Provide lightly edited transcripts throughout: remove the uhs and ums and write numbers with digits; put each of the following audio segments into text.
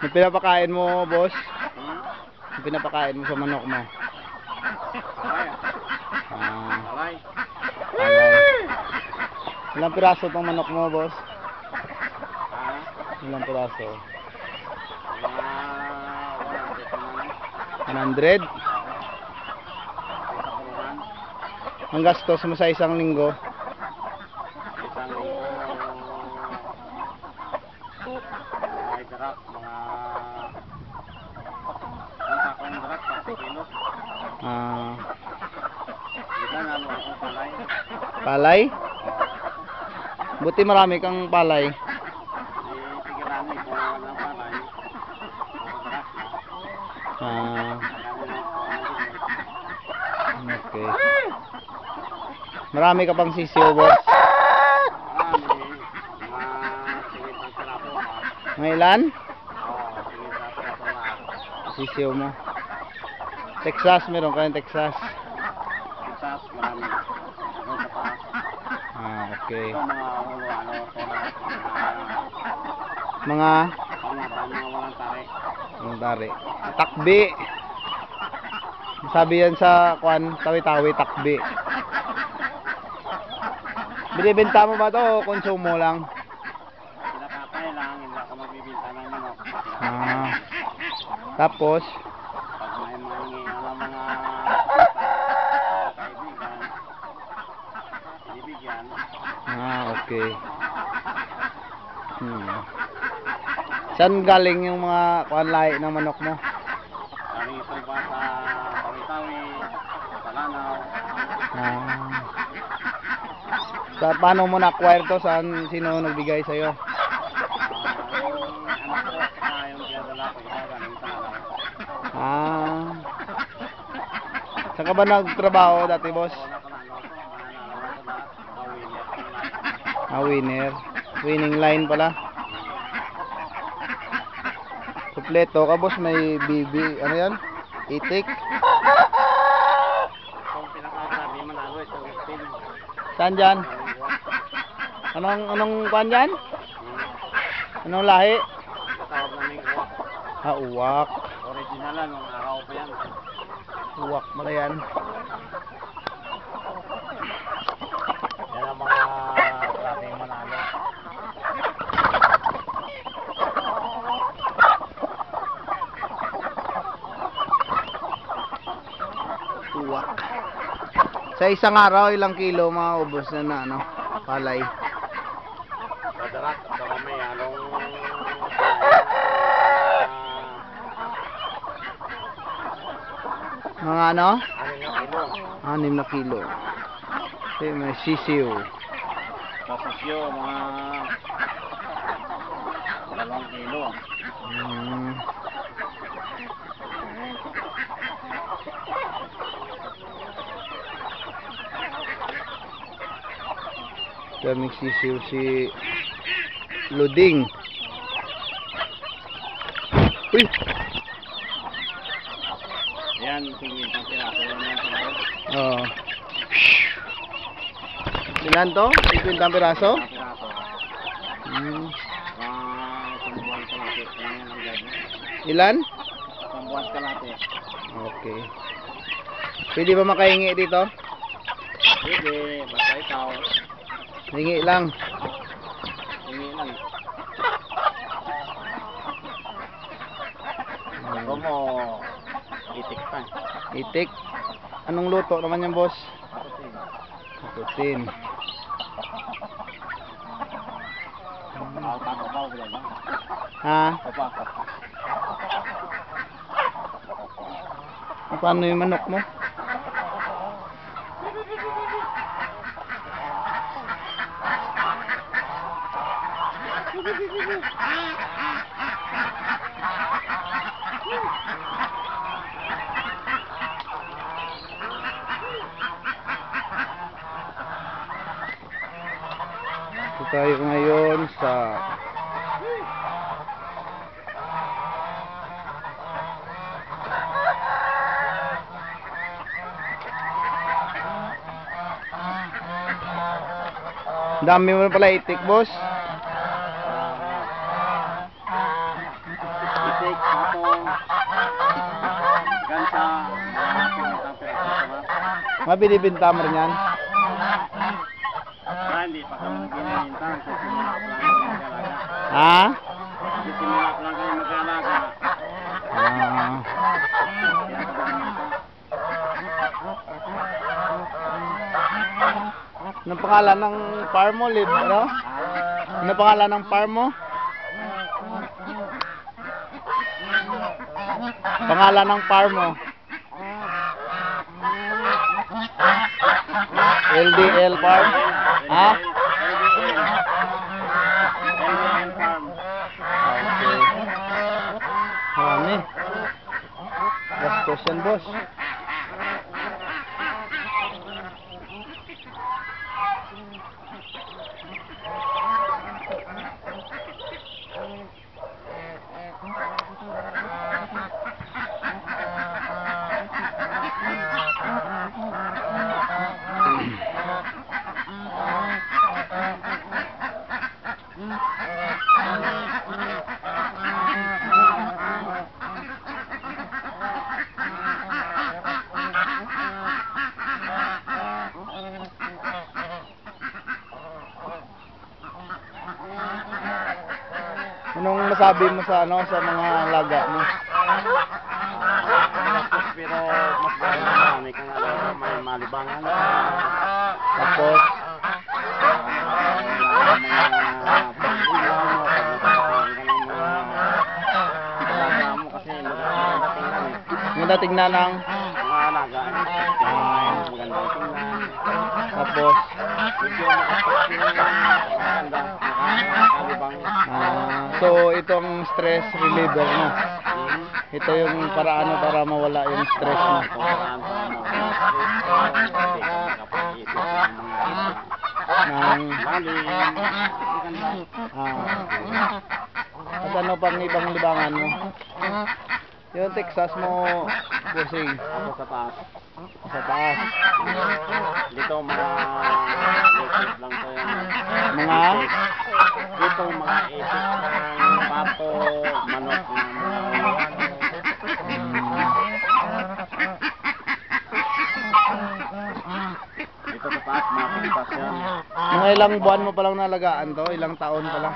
Yung pinapakain mo, boss? Yung pinapakain mo sa manok mo? Palay. Ah, Palay. palay. Ilang piraso tong manok mo, boss? Ah, Ilang piraso? mga 100? 100. Ang gastos mo sa isang linggo? Isang linggo, mga darak, mga ang sakong darak, 40 kilos. Ah, Diba nalo akong palay? palay? Buti marami kang palay. Sige lang eh, kung walang palay, puro darak na. Ah, Marami na ako ang limit. okay. Marami ka pang sisiyo, boss? Marami, mga singit ang piraso pa. Mga ilan? Oo, singit ang piraso lahat. Sisiyo mo. Texas, meron ka ng Texas. Texas, marami. Meron sa taas. Ah, okay. Ito mga ulo, ano, ito lahat. Mga Pangmatan, mga walang tari. anong tari? Takbi. Sabi yan sa kwan, tawi-tawi, takbi. Binibenta mo ba to o konsumo lang? Pinakatay lang, hindi ako magbibinta ng manok. Ah. Tapos, Pag may mahingi ng mga kaibigan, bibigyan. okay. Saan galing yung mga kwan lahi ng manok mo? Galing ito ba sa Tawi-Tawi, sa Lanao. Ah. Paano mo na-acquire to? Saan, sino nagbigay sa'yo? Yung anak ko, saka yung dinadala ko, iba galing sa Lanao. Ah. Saan ka ba nagtrabaho dati, boss? Wala ko na ano ko, mananalo ko lahat, mga winner ang lahat. Ah, winner. Winning line pala. Kompleto ka, boss. May BB. Ano yan? Itik. Kung pinakagrabe manalo, itong team. Saan dyan? Anong kwan dyan? Anong lahi? Tawag namin uwak. Ah, uwak. Originalan, nung araw pa yan. Uwak pala yan. Yan ang mga grabing manalo. Uwak. Sa isang araw, ilang kilo maubos na ano? Palay. Madarat, baka may halong Mga ano? 6 na kilo. 6 na kilo. Okay, may sisiyo. Kasisyo, mga 2 kilo. Hmm. Daming sisiyo si Luding. Uy! Yan, 50 piraso lang yan sa loob. Oo. Ilan to? 50 piraso? 50 piraso. Hmm. Isang buwan kalate. Yan ang gado. Ilan? Isang buwan kalate. Okay. Pwede ba makahingi dito? Sige, basta ikaw. Hingi lang. Hingi lang. Ako mo, itik pa. Itik. Anong luto naman yan, boss? Ako Putin. Kapaw ko lang. Ha? Kapaw. Paano yung manok mo? Ito tayo ngayon sa dami mo pala itik, boss. Itik Mabinibinta mo rin yan? Hindi pa kami binibinta. Nagsisimula ko lang kami mag-alaga. Ha? Nagsisimula ko lang kami mag-alaga. Ah. Anong pangalan ng farm mo, Lib? Ano? Anong pangalan ng farm mo? Pangalan ng farm mo? LDL Farm? Ha? LDL Farm. Okay. Marami. Last question, boss. Anong masabi mo sa ano sa mga alaga mo? Pero mas marami kang alaga, may malibangan. Tapos maganda tingnan ng mga alaga. Magandang tingnan. tapos Medyo maganda, nakakalibang. so itong stress reliever mo. Ito yung para ano para mawala yung stress mo. Ng at ano pang ibang libangan mo? Yung Texas mo, bossing. Ako sa taas. Sa taas. Dito mga isip lang to yan. Mga? Dito mga isip ng pato, manok na dito sa taas, mga pintas yan. Mga ilang buwan mo palang nalagaan to? Ilang taon pa lang?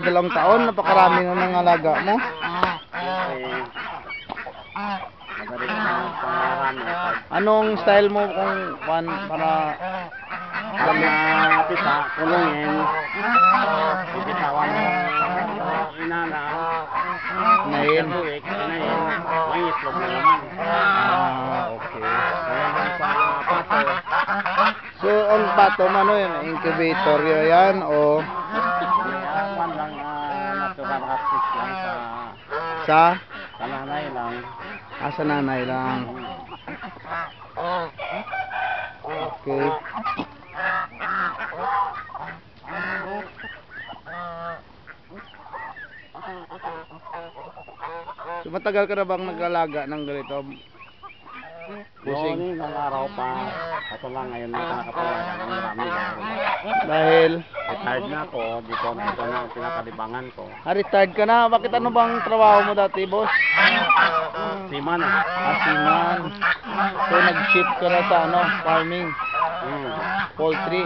Magdalawang taon, napakarami na ng alaga mo. Anong style mo kung para mga pisa, kulungin, ibitawan mo, inana, inahin? buwik, inahin, may itlog na naman. Okay. Kaya sa pato, So, ang pato mo, ano yun? Incubator yan o kwan lang, natural access lang sa sa nanay lang. sa nanay lang. Okay. So, matagal ka na bang nag-alaga ng ganito? Busing. Noon, ng araw pa, kaso lang ngayon na nakapalaga ng marami Dahil retired na ako, dito na ito na ang pinakalibangan ko. retired ka na. Bakit ano bang trabaho mo dati, boss? Siman Asiman. So, nag-shift ka na sa ano, farming, poultry.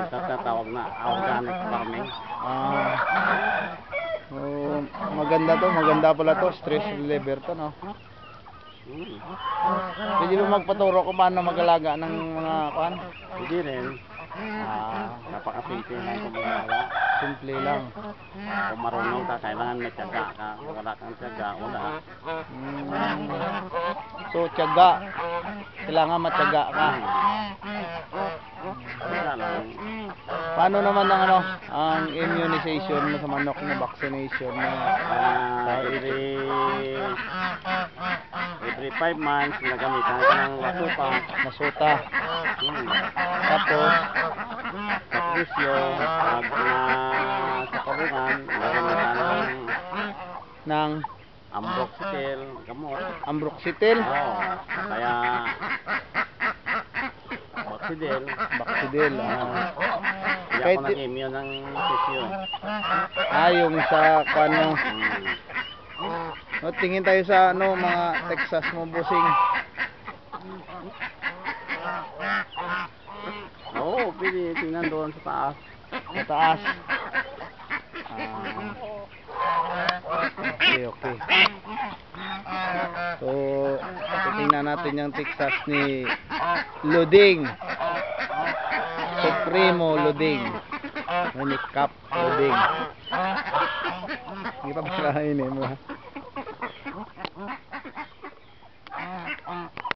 Ito tatawag na organic farming. So, maganda to. Maganda pala to. Stress reliever to, no? Pwede mo magpaturo kung paano mag-alaga ng mga pan? Hindi rin. Napakasimple lang kung magagawa. Simple lang. Kung marunong ka, kailangan may tiyaga ka. Kung wala kang tiyaga, wala. So, tiyaga. Kailangan matyaga ka. Wala lang. Paano naman ang ano, ang immunization mo sa manok na vaccination mo? Every 5 months, nagamitan ka ng lasupa. Nasuta. Tapos, Sa presyo, pag sa kulungan, nagamitan ng ng ambroxetil, gamot. ambroxetil. Oo. Kaya, Baxidel. Baxidel. Hindi Kahit ako nag-immune ng sisyo. yung sa kano. O, tingin tayo sa ano, mga Texas mo, bossing. Oo, pwede tingnan doon sa taas. Sa taas. Okay, okay. So, titingnan natin yung Texas ni Luding. Supremo Luding. Ni Cap Luding. Hindi pa pala mo ha.